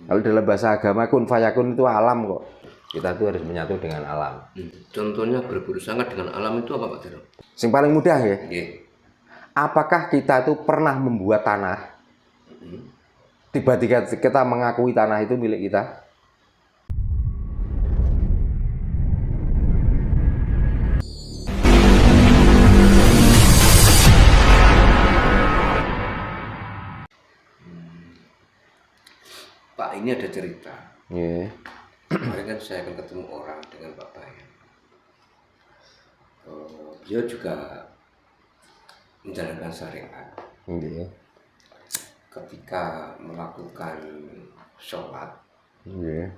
Kalau dalam bahasa agama kun fayakun itu alam kok. Kita tuh harus menyatu dengan alam. Contohnya berburu sangat dengan alam itu apa Pak Tero? Yang paling mudah ya. Nggih. Apakah kita tuh pernah membuat tanah? Tiba-tiba kita mengakui tanah itu milik kita? Pak, ini ada cerita. Yeah. Kemarin kan saya akan ketemu orang dengan bapaknya. Beliau juga menjalankan syariat. Yeah. Ketika melakukan sholat, Yeah.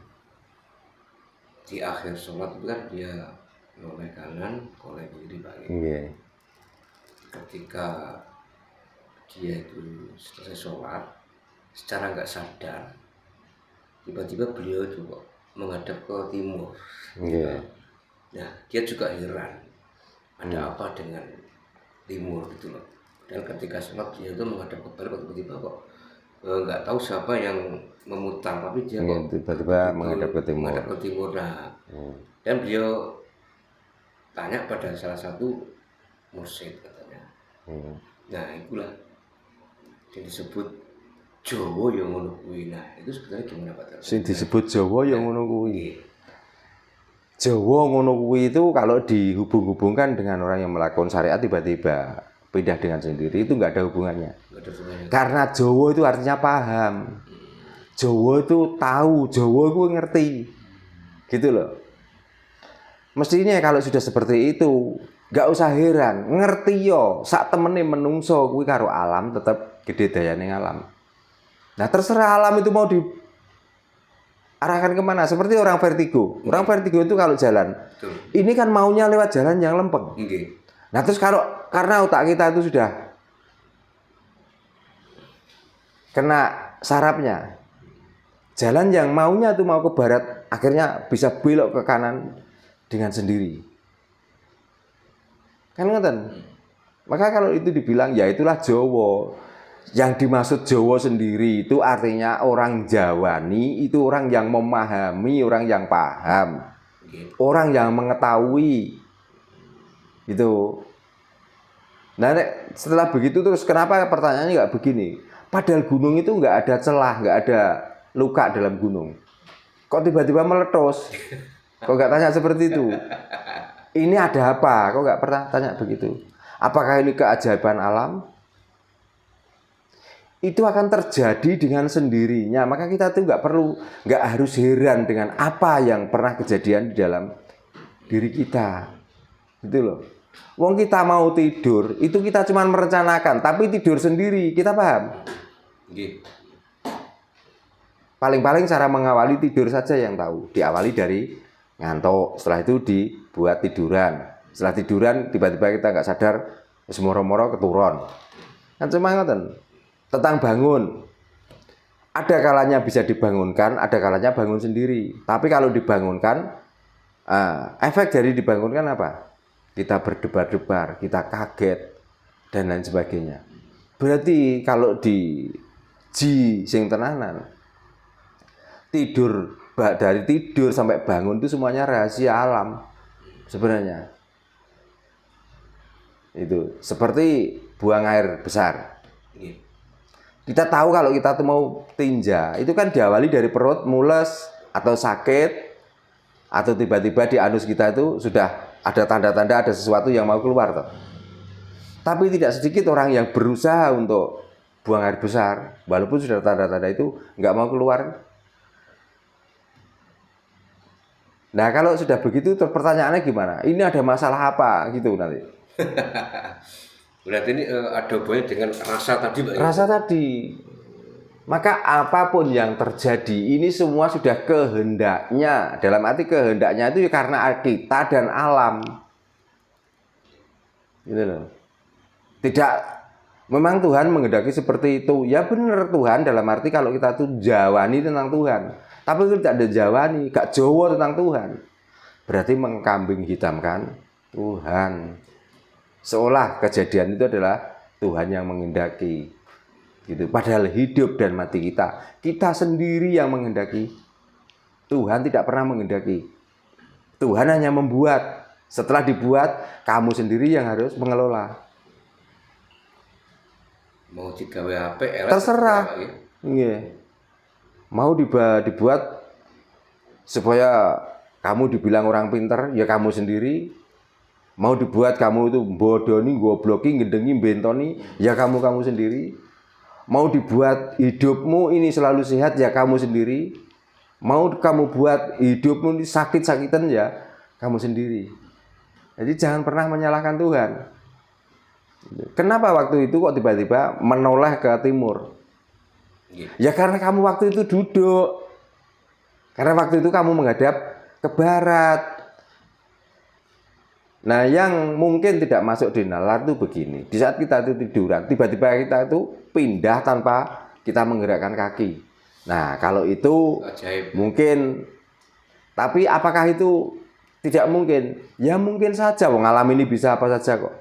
di akhir sholat itu kan dia noleh kanan, noleh kiri Pak. Yeah. Ketika dia itu selesai sholat, secara nggak sadar, tiba-tiba beliau itu kok menghadap ke timur. Yeah. Nah, dia juga heran, ada apa dengan timur gitu loh. Dan ketika sholat dia itu menghadap ke barat, tiba-tiba kok nggak tahu siapa yang memutar, tapi dia kok tiba-tiba menghadap ke timur. Menghadap ke timur. Nah, dan beliau tanya pada salah satu mursyid katanya. Nah, itulah yang disebut Jawa yang ngono kuwi. Nah, itu sebenarnya gimana Pak? Sing disebut Jawa yang ngono kuwi. Jawa ngono kuwi itu kalau dihubung-hubungkan dengan orang yang melakukan syariat tiba-tiba pindah dengan sendiri itu nggak ada hubungannya. Karena Jawa itu artinya paham. Jawa itu tahu, Jawa itu ngerti. Gitu loh. Mestinya kalau sudah seperti itu, nggak usah heran, ngerti yo, sak temene menungso kuwi karo alam tetap gede dayane alam. Nah, terserah alam itu mau diarahkan kemana. Seperti orang vertigo. Orang vertigo itu kalau jalan, ini kan maunya lewat jalan yang lempeng. Nah, terus karena otak kita itu sudah kena sarafnya, jalan yang maunya tuh mau ke barat, akhirnya bisa belok ke kanan dengan sendiri. Kan ngeten. Maka kalau itu dibilang ya itulah Jawa. Yang dimaksud Jawa sendiri itu artinya orang Jawani itu orang yang memahami, orang yang paham, orang yang mengetahui. Gitu. Nah, setelah begitu terus kenapa pertanyaannya nggak begini? Padahal gunung itu nggak ada celah, nggak ada luka dalam gunung. Kok tiba-tiba meletus? Kok nggak tanya seperti itu? Ini ada apa? Kok nggak pernah tanya begitu? Apakah ini keajaiban alam? Itu akan terjadi dengan sendirinya. Maka kita tuh nggak harus heran dengan apa yang pernah kejadian di dalam diri kita. Gitu loh. Wong kita mau tidur, itu kita cuma merencanakan, tapi tidur sendiri, kita paham? Paling-paling cara mengawali tidur saja yang tahu. Diawali dari ngantuk, setelah itu dibuat tiduran. Setelah tiduran, tiba-tiba kita nggak sadar, semoro-moro keturun. Kan cuma ngoten. Tentang bangun. Ada kalanya bisa dibangunkan, ada kalanya bangun sendiri. Tapi kalau dibangunkan, efek dari dibangunkan apa? Kita berdebar-debar, kita kaget, dan lain sebagainya. Berarti kalau di sing tenanan, dari tidur sampai bangun itu semuanya rahasia alam sebenarnya. Itu seperti buang air besar. Kita tahu kalau kita tuh mau tinja, itu kan diawali dari perut, mules, atau sakit, atau tiba-tiba di anus kita itu sudah ada tanda-tanda ada sesuatu yang mau keluar toh. Tapi tidak sedikit orang yang berusaha untuk buang air besar, walaupun sudah tanda-tanda itu nggak mau keluar. Nah, kalau sudah begitu terus pertanyaannya gimana? Ini ada masalah apa gitu nanti? Berarti ini ada hubungannya dengan rasa tadi Pak? Rasa tadi. Maka apapun yang terjadi ini semua sudah kehendaknya. Dalam arti kehendaknya itu karena kita dan alam. Gitu loh. Tidak, memang Tuhan menghendaki seperti itu. Ya benar Tuhan dalam arti kalau kita tuh jawani tentang Tuhan. Tapi kita tidak ada jawani, gak Jawa tentang Tuhan. Berarti mengkambing hitamkan Tuhan. Seolah kejadian itu adalah Tuhan yang menghendaki. Gitu. Padahal hidup dan mati kita sendiri yang menghendaki. Tuhan tidak pernah menghendaki. Tuhan hanya membuat. Setelah dibuat, kamu sendiri yang harus mengelola. Mau digawe HP, terserah. Iya. Mau dibuat supaya kamu dibilang orang pinter, ya kamu sendiri. Mau dibuat kamu itu bodoni, gobloki, ngedengi, bentoni, ya kamu sendiri. Mau dibuat hidupmu ini selalu sehat, ya kamu sendiri. Mau kamu buat hidupmu ini sakit-sakitan, ya kamu sendiri. Jadi jangan pernah menyalahkan Tuhan. Kenapa waktu itu kok tiba-tiba menoleh ke timur? Ya karena kamu waktu itu duduk. Karena waktu itu kamu menghadap ke barat. Nah, yang mungkin tidak masuk di nalar itu begini. Di saat kita itu tiduran, tiba-tiba kita itu pindah tanpa kita menggerakkan kaki. Nah, kalau itu ajaib. Mungkin. Tapi apakah itu tidak mungkin? Ya mungkin saja. Wong alam ini bisa apa saja kok.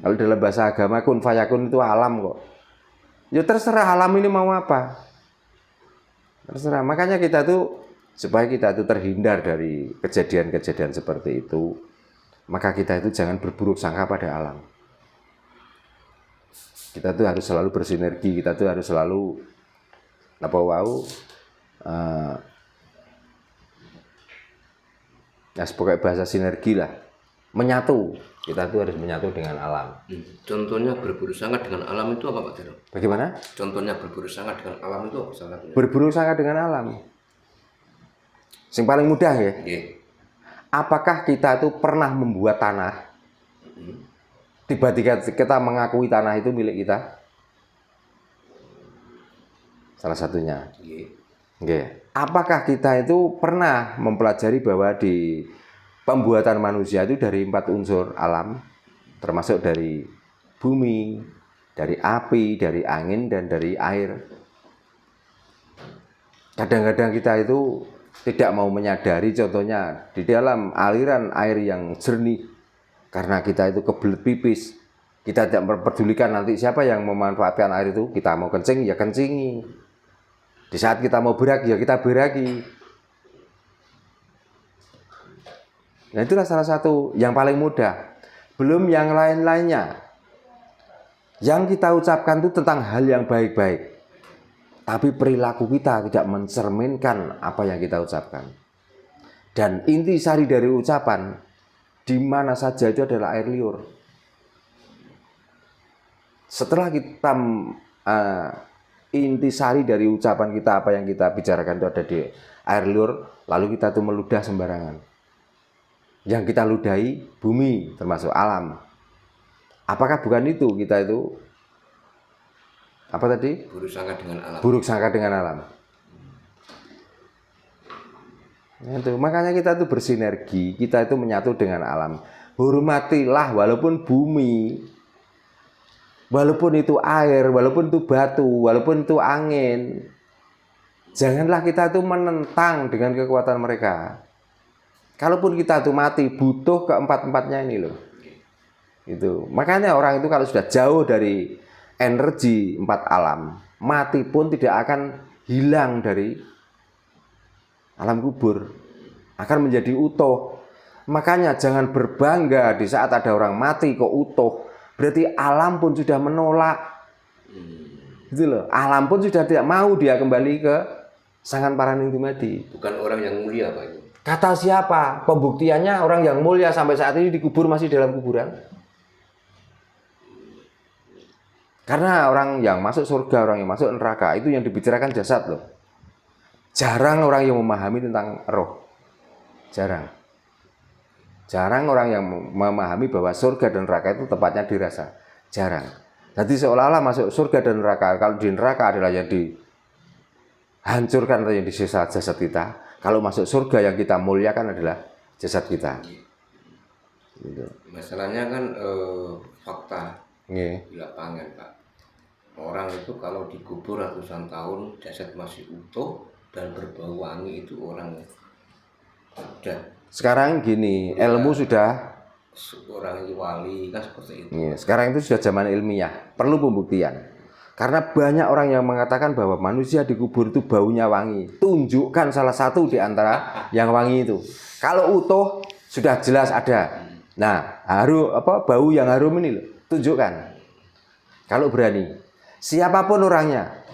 Kalau dalam bahasa agama kun fayakun itu alam kok. Ya terserah alam ini mau apa. Terserah. Makanya kita tuh supaya kita itu terhindar dari kejadian-kejadian seperti itu, maka kita itu jangan berburuk sangka pada alam. Kita tuh harus selalu bersinergi, kita tuh harus selalu pokoknya bahasa sinergi lah. Menyatu. Kita tuh harus menyatu dengan alam. Contohnya berburuk sangka dengan alam itu apa Pak Daro? Bagaimana? Contohnya berburuk sangka dengan alam itu apa salah satunya? Berburuk sangka dengan alam. Yang paling mudah ya. Apakah kita itu pernah membuat tanah? Tiba-tiba kita mengakui tanah itu milik kita? Salah satunya. Apakah kita itu pernah mempelajari bahwa di pembuatan manusia itu dari 4 unsur alam, termasuk dari bumi, dari api, dari angin, dan dari air. Kadang-kadang kita itu tidak mau menyadari, contohnya di dalam aliran air yang jernih, karena kita itu kebelet pipis, kita tidak memperdulikan nanti siapa yang memanfaatkan air itu. Kita mau kencing, ya kencingi. Di saat kita mau berak, ya kita beraki. Nah itulah salah satu yang paling mudah. Belum yang lain-lainnya. Yang kita ucapkan itu tentang hal yang baik-baik. Tapi perilaku kita tidak mencerminkan apa yang kita ucapkan. Dan inti sari dari ucapan, di mana saja itu adalah air liur. Setelah kita inti sari dari ucapan kita, apa yang kita bicarakan itu ada di air liur, lalu kita tuh meludah sembarangan. Yang kita ludahi bumi, termasuk alam. Apakah bukan itu kita itu apa tadi? Buruk sangka dengan alam. Buruk sangka dengan alam. Itu makanya kita itu bersinergi, kita itu menyatu dengan alam. Hormatilah walaupun bumi, walaupun itu air, walaupun itu batu, walaupun itu angin. Janganlah kita itu menentang dengan kekuatan mereka. Kalaupun kita tuh mati, butuh keempat-empatnya ini loh. Itu. Makanya orang itu kalau sudah jauh dari energi 4 alam, mati pun tidak akan hilang dari alam kubur. Akan menjadi utuh. Makanya jangan berbangga di saat ada orang mati kok utuh. Berarti alam pun sudah menolak. Gitu loh. Alam pun sudah tidak mau dia kembali ke Sangan Paraning Dumadi. Bukan orang yang mulia Pak itu. Kata siapa? Pembuktiannya orang yang mulia sampai saat ini dikubur masih dalam kuburan. Karena orang yang masuk surga, orang yang masuk neraka, itu yang dibicarakan jasad loh. Jarang orang yang memahami tentang roh. Jarang. Jarang orang yang memahami bahwa surga dan neraka itu tepatnya dirasa. Jarang. Jadi seolah-olah masuk surga dan neraka. Kalau di neraka adalah yang dihancurkan atau yang disisa jasad kita. Kalau masuk surga yang kita muliakan adalah jasad kita. Gitu. Masalahnya kan fakta di lapangan Pak. Orang itu kalau dikubur ratusan tahun jasad masih utuh dan berbau wangi itu orang sudah. Sekarang gini, ilmu sudah orang itu wali kan seperti itu. Ya, sekarang itu sudah zaman ilmiah, perlu pembuktian. Karena banyak orang yang mengatakan bahwa manusia dikubur itu baunya wangi. Tunjukkan salah satu di antara yang wangi itu. Kalau utuh sudah jelas ada. Nah, bau yang harum ini loh, tunjukkan. Kalau berani, siapapun orangnya.